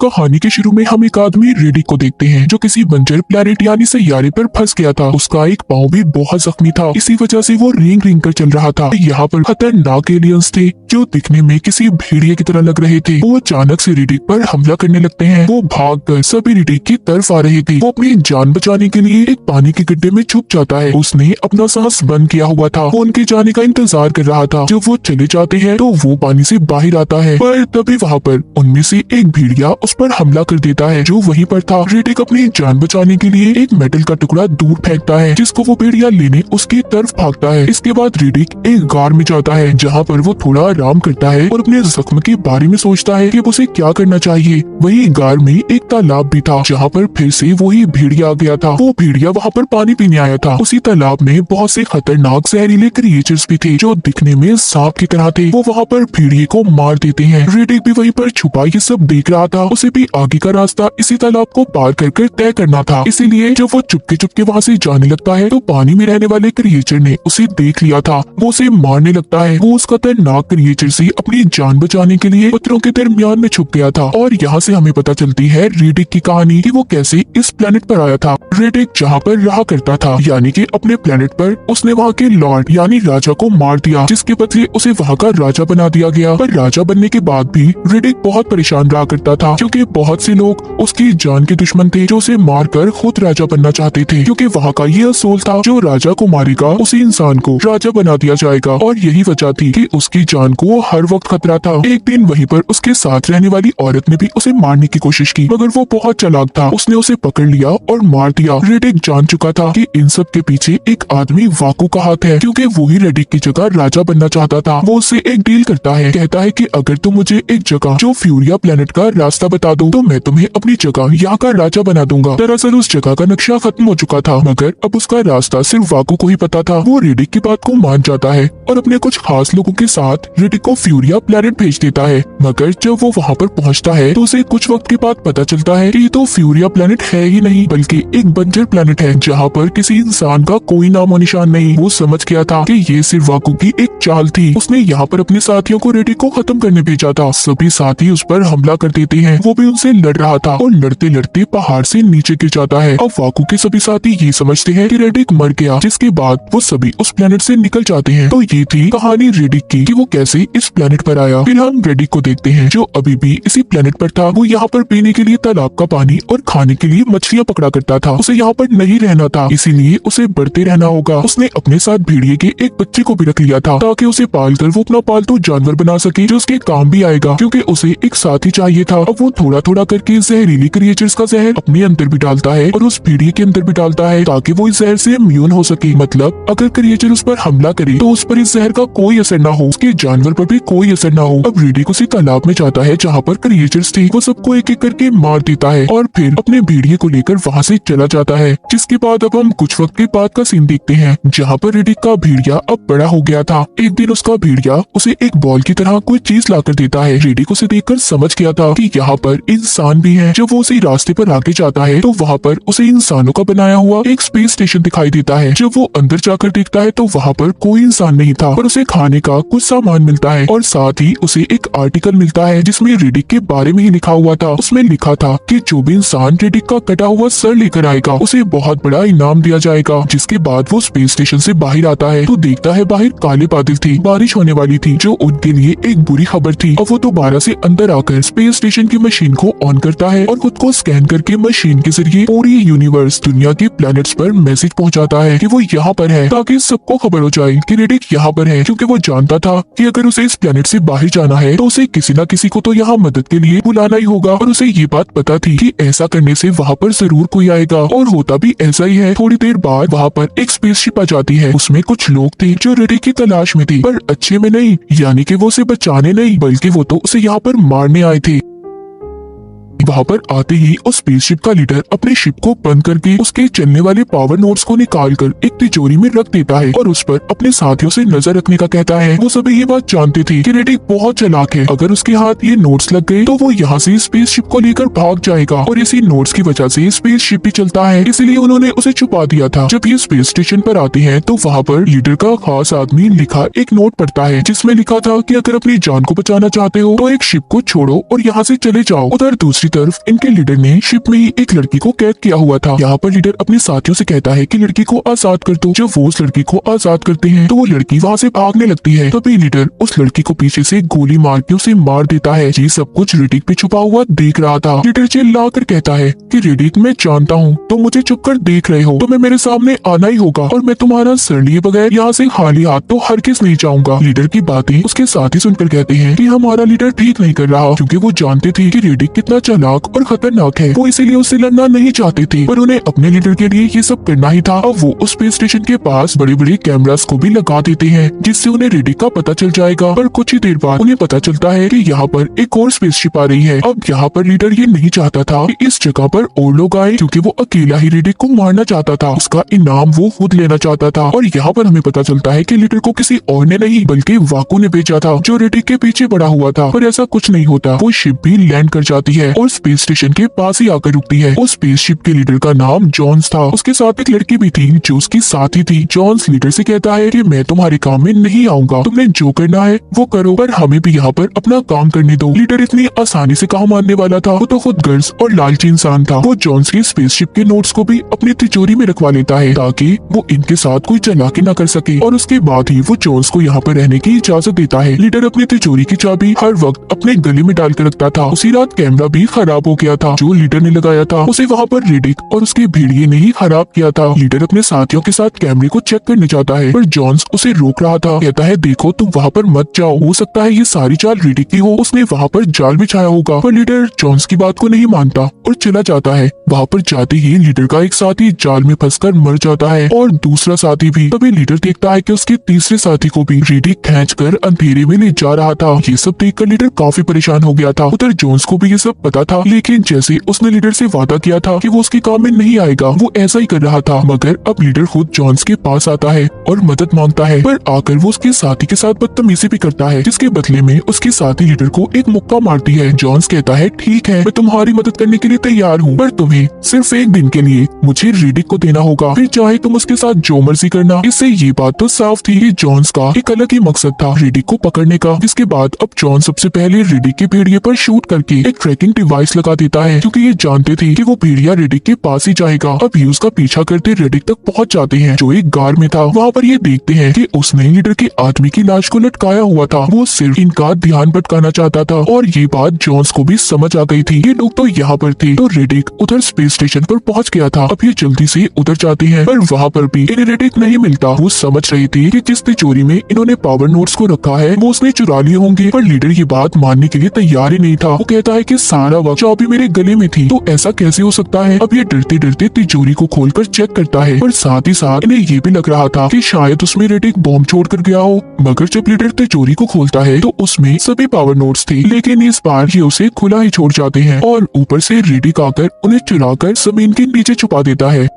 कहानी के शुरू में हम एक आदमी रेडिक को देखते हैं जो किसी बंजर प्लेनेट यानी सैयारे पर फंस गया था। उसका एक पाँव भी बहुत जख्मी था, इसी वजह से वो रेंग रेंग कर चल रहा था। यहाँ पर खतरनाक एलियंस थे जो दिखने में किसी भेड़िए की तरह लग रहे थे। वो अचानक से रेडिक पर हमला करने लगते हैं। वो भागकर सभी रेडिक की तरफ आ रहे थे। वो अपनी जान बचाने के लिए एक पानी के गड्ढे में छुप जाता है। उसने अपना सांस बंद किया हुआ था। वो उनके जाने का इंतजार कर रहा था। जब वो चले जाते हैं तो वो पानी से बाहर आता है, पर तभी वहाँ पर उनमें से एक भेड़िया उस पर हमला कर देता है जो वहीं पर था। रेडिक अपनी जान बचाने के लिए एक मेटल का टुकड़ा दूर फेंकता है जिसको वो भेड़िया लेने उसकी तरफ भागता है। इसके बाद रेडिक एक गार में जाता है जहाँ पर वो थोड़ा आराम करता है और अपने जख्म के बारे में सोचता है कि उसे क्या करना चाहिए। वही गार में एक तालाब भी था जहाँ पर फिर से वही भेड़िया आ गया था। वो भेड़िया वहाँ पर पानी पीने आया था। उसी तालाब में बहुत से खतरनाक जहरीले क्रिएचर्स भी थे जो दिखने में सांप की तरह थे। वो वहाँ पर भेड़िए को मार देते हैं। रेडिक भी वहीं पर छुपा ये सब देख रहा था। उसे भी आगे का रास्ता इसी तालाब को पार कर तय करना था, इसीलिए जब वो चुपके चुपके वहाँ से जाने लगता है तो पानी में रहने वाले क्रिएचर ने उसे देख लिया था। वो उसे मारने लगता है। वो उस खतरनाक क्रिएचर से अपनी जान बचाने के लिए पत्थरों के दरमियान में छुप गया था। और यहाँ से हमें पता चलती है रेडिक की कहानी कि वो कैसे इस प्लेनेट पर आया था। रेडिक जहाँ पर रहा करता था यानी कि अपने प्लेनेट पर, उसने वहाँ के लॉर्ड यानी राजा को मार दिया, जिसके बदले उसे वहाँ का राजा बना दिया गया। पर राजा बनने के बाद भी रेडिक बहुत परेशान रहा करता था क्योंकि बहुत से लोग उसकी जान के दुश्मन थे जो उसे मारकर खुद राजा बनना चाहते थे, क्योंकि वहाँ का ये असूल था जो राजा को मारेगा उसी इंसान को राजा बना दिया जाएगा। और यही वजह थी कि उसकी जान को हर वक्त खतरा था। एक दिन वहीं पर उसके साथ रहने वाली औरत ने भी उसे मारने की कोशिश की, मगर वो बहुत चालाक था। उसने उसे पकड़ लिया और मार दिया। रेडिक जान चुका था कि इन सब के पीछे एक आदमी वाकू का हाथ है, क्योंकि वो ही रेडिक की जगह राजा बनना चाहता था। वो उससे एक डील करता है, कहता है कि अगर तुम मुझे एक जगह जो फ्यूरिया प्लेनेट का रास्ता बता दो तो मैं तुम्हें अपनी जगह यहाँ का राजा बना दूंगा। दरअसल उस जगह का नक्शा खत्म हो चुका था, मगर अब उसका रास्ता सिर्फ वाकू को ही पता था। वो रेडिक की बात को मान जाता है और अपने कुछ खास लोगों के साथ रेडिक को फ्यूरिया प्लेनेट भेज देता है। मगर जब वो वहाँ पर पहुँचता है तो उसे कुछ वक्त के बाद पता चलता है कि ये तो फ्यूरिया प्लेनेट है ही नहीं, बल्कि एक बंजर प्लेनेट है जहाँ पर किसी इंसान का कोई नामो निशान नहीं। वो समझ गया था कि ये सिर्फ वाकू की एक चाल थी। उसने यहाँ पर अपने साथियों को रेडिक को खत्म करने भेजा था। सभी साथी उस पर हमला कर देते हैं। वो भी उनसे लड़ रहा था और लड़ते लड़ते पहाड़ से नीचे गिर जाता है। अब वाकू के सभी साथी ये समझते हैं कि रेडिक मर गया, जिसके बाद वो सभी उस प्लेनेट से निकल जाते हैं। तो ये थी कहानी रेडिक की कि वो कैसे इस प्लेनेट पर आया। फिर हम रेडिक को देखते हैं जो अभी भी इसी प्लेनेट पर था। वो यहाँ पर पीने के लिए तालाब का पानी और खाने के लिए मछलियाँ पकड़ा करता था। उसे यहाँ पर नहीं रहना था, इसीलिए उसे बढ़ते रहना होगा। उसने अपने साथ भेड़िए के एक बच्चे को भी रख लिया था ताकि उसे पालकर वो अपना पालतू जानवर बना सके जो उसके काम भी आएगा, क्योंकि उसे एक साथी चाहिए था। अब वो थोड़ा थोड़ा करके जहरीली क्रिएचर्स का जहर अपने अंदर भी डालता है और उस भेड़िए के अंदर भी डालता है ताकि वो इस जहर से इम्यून हो सके। मतलब अगर क्रिएचर उस पर हमला करे तो उस पर इस जहर का कोई असर ना हो, उसके जानवर पर भी कोई असर ना हो। अब रेडिक उसी तालाब में जाता है जहाँ पर क्रिएचर्स थे। वो सबको एक एक करके मार देता है और फिर अपने भेड़िए को लेकर वहाँ से चला जाता है। जिसके बाद अब हम कुछ वक्त के बाद का सीन देखते हैं जहाँ पर रेडिक का भेड़िया अब बड़ा हो गया था। एक दिन उसका भेड़िया उसे एक बॉल की तरह कोई चीज लाकर देता है। रेडिक उसे देखकर समझ गया था कि यहाँ पर इंसान भी है। जब वो उसी रास्ते पर आगे जाता है तो वहाँ पर उसे इंसानों का बनाया हुआ एक स्पेस स्टेशन दिखाई देता है। जब वो अंदर जाकर देखता है तो वहाँ पर कोई इंसान नहीं था, पर उसे खाने का कुछ सामान मिलता है और साथ ही उसे एक आर्टिकल मिलता है जिसमें रेडिक के बारे में ही लिखा हुआ था। उसमें लिखा था कि जो भी इंसान रेडिक का कटा हुआ सर लेकर आएगा उसे बहुत बड़ा इनाम दिया जाएगा। जिसके बाद वो स्पेस स्टेशन से बाहर आता है तो देखता है बाहर काले बादल थे, बारिश होने वाली थी जो उनके लिए एक बुरी खबर थी। अब वो दोबारा से अंदर आकर स्पेस स्टेशन की मशीन को ऑन करता है और खुद को स्कैन करके मशीन के जरिए पूरी यूनिवर्स दुनिया के प्लैनेट्स पर मैसेज पहुंचाता है कि वो यहाँ पर है, ताकि सबको खबर हो जाए कि रेडिक यहाँ पर है। क्योंकि वो जानता था कि अगर उसे इस प्लैनेट से बाहर जाना है तो उसे किसी न किसी को तो यहाँ मदद के लिए बुलाना ही होगा। और उसे ये बात पता थी कि ऐसा करने से वहाँ पर जरूर कोई आएगा, और होता भी ऐसा ही है। थोड़ी देर बाद वहाँ पर एक स्पेसशिप आ जाती है। उसमें कुछ लोग थे जो रेडिक की तलाश में थे, पर अच्छे में नहीं, यानी कि वो उसे बचाने नहीं बल्कि वो तो उसे यहाँ पर मारने आए थे। वहाँ पर आते ही उस स्पेसशिप का लीडर अपने शिप को बंद करके उसके चलने वाले पावर नोड्स को निकालकर एक तिजोरी में रख देता है और उस पर अपने साथियों से नजर रखने का कहता है। वो सभी ये बात जानते थे कि रेडिक बहुत चालाक है। अगर उसके हाथ ये नोट्स लग गए तो वो यहाँ से स्पेसशिप को लेकर भाग जाएगा, और इसी नोट्स की वजह से स्पेसशिप भी चलता है, इसलिए उन्होंने उसे छुपा दिया था। जब ये स्पेस स्टेशन पर आते हैं तो वहाँ पर लीडर का खास आदमी लिखा एक नोट पढ़ता है जिसमें लिखा था कि अगर अपनी जान को बचाना चाहते हो तो एक शिप को छोड़ो और यहाँ से चले जाओ। उधर दूसरी तरफ तरफ इनके लीडर ने शिप में ही एक लड़की को कैद किया हुआ था। यहाँ पर लीडर अपने साथियों से कहता है कि लड़की को आजाद कर दो। जब वो उस लड़की को आजाद करते हैं तो वो लड़की वहाँ से भागने लगती है। तभी लीडर उस लड़की को पीछे से गोली मार के उसे मार देता है। ये सब कुछ रेडिक पे छुपा हुआ देख रहा था। लीडर चिल्ला कर कहता है कि रेडिक, मैं जानता हूँ तुम मुझे छुप कर देख रहे हो, तुम्हें मेरे सामने आना ही होगा और मैं तुम्हारा सर लिए बगैर यहाँ से खाली हाथ तो हरगिज़ नहीं जाऊंगा। लीडर की बातें उसके साथी सुनकर कहते हैं कि हमारा लीडर ठीक नहीं कर रहा, क्योंकि वो जानते थे कि रेडिक कितना चालाक और खतरनाक है। वो इसीलिए उससे लड़ना नहीं चाहते थे, पर उन्हें अपने लीडर के लिए ये सब करना ही था। अब वो उस स्पेस स्टेशन के पास बड़े बड़े कैमरास को भी लगा देते हैं, जिससे उन्हें रेडिक का पता चल जाएगा। पर कुछ ही देर बाद उन्हें पता चलता है कि यहाँ पर एक और स्पेसशिप आ रही है। अब यहाँ पर लीडर ये नहीं चाहता था कि इस जगह पर और लोग आए, क्योंकि वो अकेला ही रेडिक को मारना चाहता था। उसका इनाम वो खुद लेना चाहता था। और यहाँ पर हमें पता चलता है कि लीडर को किसी और ने नहीं बल्कि वाकू ने भेजा था, जो रेडिक के पीछे पड़ा हुआ था। पर ऐसा कुछ नहीं होता। वो शिप भी लैंड कर जाती है और स्पेस स्टेशन के पास ही आकर रुकती है। उस स्पेसशिप के लीडर का नाम जॉन्स था। उसके साथ एक लड़की भी थी जो उसकी साथी थी। जॉन्स लीडर से कहता है कि मैं तुम्हारे काम में नहीं आऊंगा, तुमने जो करना है वो करो, पर हमें भी यहाँ पर अपना काम करने दो। लीडर इतनी आसानी से कहाँ मानने वाला था। वो तो खुद गर्ल्स और लालची इंसान था। वो जॉन्स की स्पेसशिप के नोट्स को भी अपनी तिजोरी में रखवा लेता है, ताकि वो इनके साथ कोई चालाकी न कर सके। और उसके बाद ही वो जॉन्स को यहाँ पर रहने की इजाजत देता है। लीडर अपनी तिजोरी की चाबी हर वक्त अपने गले में डाल कर रखता था। उसी रात कैमरा भी खराब हो गया था, जो लीडर ने लगाया था। उसे वहाँ पर रेडिक और उसके भेड़िए ने ही खराब किया था। लीडर अपने साथियों के साथ कैमरे को चेक करने जाता है, पर जॉन्स उसे रोक रहा था। कहता है देखो तुम वहाँ पर मत जाओ, हो सकता है ये सारी चाल रेडिक की हो, उसने वहाँ पर जाल बिछाया होगा। पर लीडर जॉन्स की बात को नहीं मानता और चला जाता है। वहाँ पर जाते ही लीडर का एक साथी जाल में फंसकर मर जाता है और दूसरा साथी भी। तभी लीडर देखता है कि उसके तीसरे साथी को भी रेडिक खींचकर अंधेरे में ले जा रहा था। ये सब देखकर लीडर काफी परेशान हो गया था। उधर जॉन्स को भी ये सब पता था, लेकिन जैसे उसने लीडर से वादा किया था कि वो उसके काम में नहीं आएगा, वो ऐसा ही कर रहा था। मगर अब लीडर खुद जॉन्स के पास आता है और मदद मांगता है, पर आकर वो उसके साथी के साथ बदतमीजी भी करता है, जिसके बदले में उसकी साथी लीडर को एक मुक्का मारती है। जॉन्स कहता है ठीक है, मैं तुम्हारी मदद करने के लिए तैयार हूँ, पर तुम्हें सिर्फ एक दिन के लिए मुझे रेडिक को देना होगा, फिर चाहे तुम उसके साथ जो मर्जी करना। इससे ये बात तो साफ थी कि जॉन्स का एक अलग ही मकसद था, रेडिक को पकड़ने का। जिसके बाद अब जॉन सबसे पहले रेडिक के भेड़िए पर शूट करके एक ट्रैकिंग डिवाइस लगा देता है, क्योंकि ये जानते थे कि वो भेड़िया रेडिक के पास ही जाएगा। अब ये उसका पीछा करते रेडिक तक पहुंच जाते हैं, जो एक गार में था। वहाँ पर ये देखते हैं कि उसने लीडर के आदमी की लाश को लटकाया हुआ था। वो सिर्फ इनका ध्यान भटकाना चाहता था और ये बात जॉन्स को भी समझ आ गई थी। ये लोग तो यहाँ पर थे, तो रेडिक उधर स्पेस स्टेशन पर पहुंच गया था। अब ये जल्दी से उधर जाते हैं, पर वहाँ पर भी इन्हें रेडिक नहीं मिलता। वो समझ रही थी कि जिस तिजोरी में इन्होंने पावर नोट्स को रखा है वो उसने चुरा लिए होंगे, पर लीडर ये बात मानने के लिए तैयार ही नहीं था। वो कहता है कि सारा वक्त चाबी मेरे गले में थी, तो ऐसा कैसे हो सकता है। अब ये डरते डरते तिजोरी को खोलकर चेक करता है, पर साथ ही साथ इन्हें ये भी लग रहा था कि शायद उसमें रेडिक बॉम्ब छोड़ कर गया हो। मगर जब लीडर तिजोरी को खोलता है तो उसमें सभी पावर नोट्स थे, लेकिन इस बार ये उसे खुला ही छोड़ जाते हैं और ऊपर से रेडिक आकर उन्हें चुराकर जमीन के नीचे छुपा देता है।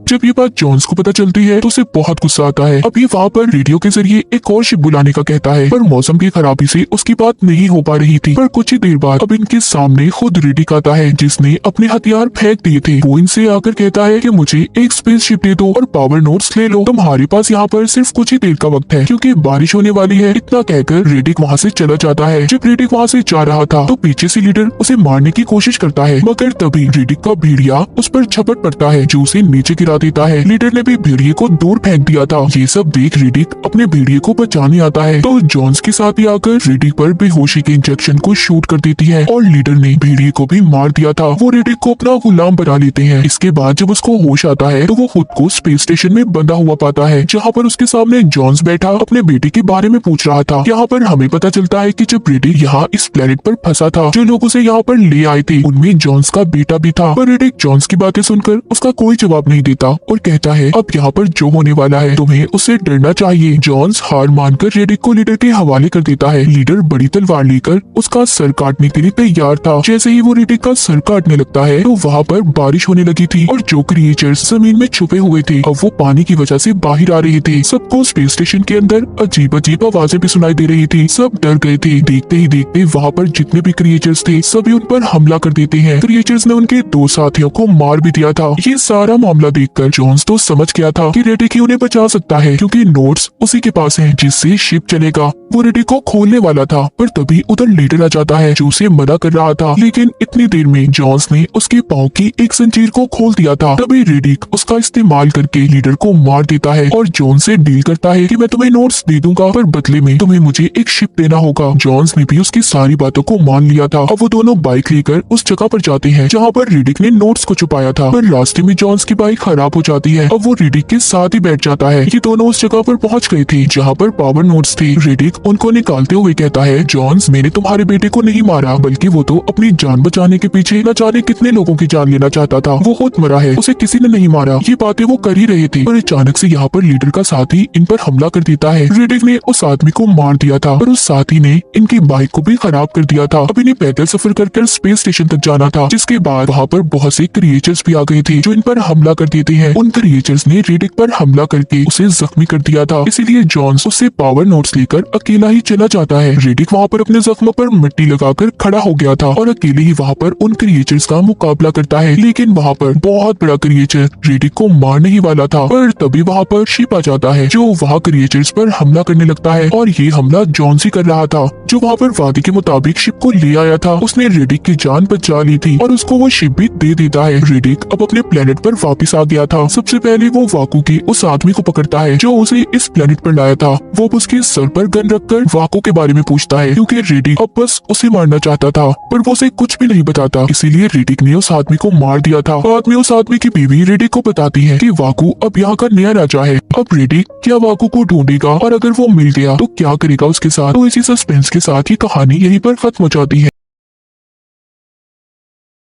जब ये बात जॉन्स को पता चलती है तो उसे बहुत गुस्सा आता है। अब ये वहाँ पर रेडियो के जरिए एक और शिप बुलाने का कहता है, पर मौसम की खराबी से उसकी बात नहीं हो पा रही थी। पर कुछ ही देर बाद अब इनके सामने खुद रेडिक आता है, जिसने अपने हथियार फेंक दिए थे। वो इनसे आकर कहता है कि मुझे एक स्पेस शिप दे दो और पावर नोट्स ले लो, तुम्हारे पास यहाँ पर सिर्फ कुछ ही देर का वक्त है, क्योंकि बारिश होने वाली है। इतना कहकर रेडिक वहाँ से चला जाता है। जब रेडिक वहाँ से जा रहा था तो पीछे से लीडर उसे मारने की कोशिश करता है, मगर तभी रेडिक का भेड़िया उस पर झपट पड़ता है, जो उसे नीचे गिरा देता है। लीडर ने भी भेड़िए को दूर फेंक दिया था। ये सब देख रेडिक अपने भेड़िए को बचाने आता है, तो जॉन्स के साथ ही आकर रेडिक पर बेहोशी के इंजेक्शन को शूट कर देती है और लीडर ने भेड़िए को भी मार दिया था। वो रेडिक को अपना गुलाम बना लेते हैं। इसके बाद जब उसको होश आता है तो वो खुद को स्पेस स्टेशन में बंधा हुआ पाता है, जहाँ पर उसके सामने जॉन्स बैठा अपने बेटे के बारे में पूछ रहा था। यहाँ पर हमें पता चलता है कि जब रेडिक यहाँ इस प्लेनेट पर फंसा था, जो लोग उसे यहाँ पर ले आए थे उनमें जॉन्स का बेटा भी था। पर रेडिक जॉन्स की बातें सुनकर उसका कोई जवाब नहीं देता और कहता है अब यहाँ पर जो होने वाला है तुम्हें उससे डरना चाहिए। जॉन्स हार मानकर रेडिक को लीडर के हवाले कर देता है। लीडर बड़ी तलवार लेकर उसका सर काटने के लिए तैयार था। जैसे ही वो रेडिक का सर काटने लगता है तो वहाँ पर बारिश होने लगी थी और जो क्रिएचर्स जमीन में छुपे हुए थे अब वो पानी की वजह से बाहर आ रहे थे। सबको स्पेस स्टेशन के अंदर अजीब अजीब आवाजें भी सुनाई दे रही थी। सब डर गए थे। देखते ही देखते वहाँ पर जितने भी क्रिएचर्स थे सभी उन पर हमला कर देते हैं। क्रिएचर्स ने उनके 2 साथियों को मार भी दिया था। ये सारा मामला देखकर देखकर जॉन्स तो समझ गया था कि रेडिक ही उन्हें बचा सकता है, क्योंकि नोट्स उसी के पास हैं जिससे शिप चलेगा। वो रेडिक को खोलने वाला था, पर तभी उधर लीडर आ जाता है जो उसे मना कर रहा था। लेकिन इतनी देर में जॉन्स ने उसके पाँव की एक जंजीर को खोल दिया था। तभी रेडिक उसका इस्तेमाल करके लीडर को मार देता है और जॉन्स से डील करता है कि मैं तुम्हें नोट्स दे दूंगा, पर बदले में तुम्हें मुझे एक शिप देना होगा। जॉन्स ने भी उसकी सारी बातों को मान लिया था। अब वो दोनों बाइक लेकर उस जगह पर जाते हैं जहाँ पर रेडिक ने नोट्स को छुपाया था, पर रास्ते में जॉन्स की बाइक खराब हो जाती है। अब वो रेडिक के साथ ही बैठ जाता है। ये दोनों उस जगह पर पहुँच गए थे जहाँ पर पावर नोट्स थे। रेडिक उनको निकालते हुए कहता है, जॉन्स, मैंने तुम्हारे बेटे को नहीं मारा, बल्कि वो तो अपनी जान बचाने के पीछे न जाने कितने लोगों की जान लेना चाहता था। वो खुद मरा है, उसे किसी ने नहीं मारा। ये बातें वो कर ही रहे थे, पर अचानक से यहाँ पर लीडर का साथी इन पर हमला कर देता है। रेडिक ने उस आदमी को मार दिया था, पर उस साथी ने इनकी बाइक को भी खराब कर दिया था। अब इन्हें पैदल सफर कर स्पेस स्टेशन तक जाना था, जिसके बाद वहाँ पर बहुत से क्रिएचर्स भी आ गए थे जो इन पर हमला कर देते हैं। उन क्रिएचर्स ने रेडिक पर हमला करके उसे जख्मी कर दिया था, इसीलिए जॉन्स उससे पावर नोट्स लेकर अकेला ही चला जाता है। रेडिक वहाँ पर अपने जख्मों पर मिट्टी लगाकर खड़ा हो गया था और अकेले ही वहाँ पर उन क्रिएचर्स का मुकाबला करता है। लेकिन वहाँ पर बहुत बड़ा क्रिएचर रेडिक को मारने ही वाला था, पर तभी वहाँ पर शिप आ जाता है जो वहाँ क्रिएचर्स पर हमला करने लगता है। और ये हमला जॉन्स ही कर रहा था, जो वहाँ पर वादे के मुताबिक शिप को ले आया था। उसने रेडिक की जान बचा ली थी और उसको वो शिप भी दे देता है। रेडिक अब अपने प्लेनेट पर वापस आ गया था। सबसे पहले वो वाकू के उस आदमी को पकड़ता है जो उसे इस प्लेनेट पर लाया था। वो उसके सर पर गन रखकर वाकू के बारे में पूछता है, क्योंकि रेडिक अब बस उसे मारना चाहता था, पर वो उसे कुछ भी नहीं बताता। इसीलिए रेडिक ने उस आदमी को मार दिया था। बाद में उस आदमी की बीवी रेडिक को बताती है कि वाकू अब यहाँ का नया राजा है। अब रेडिक क्या वाकू को ढूंढेगा, और अगर वो मिल गया तो क्या करेगा उसके साथ। तो इसी सस्पेंस के साथ ही कहानी यहीं पर खत्म हो जाती है।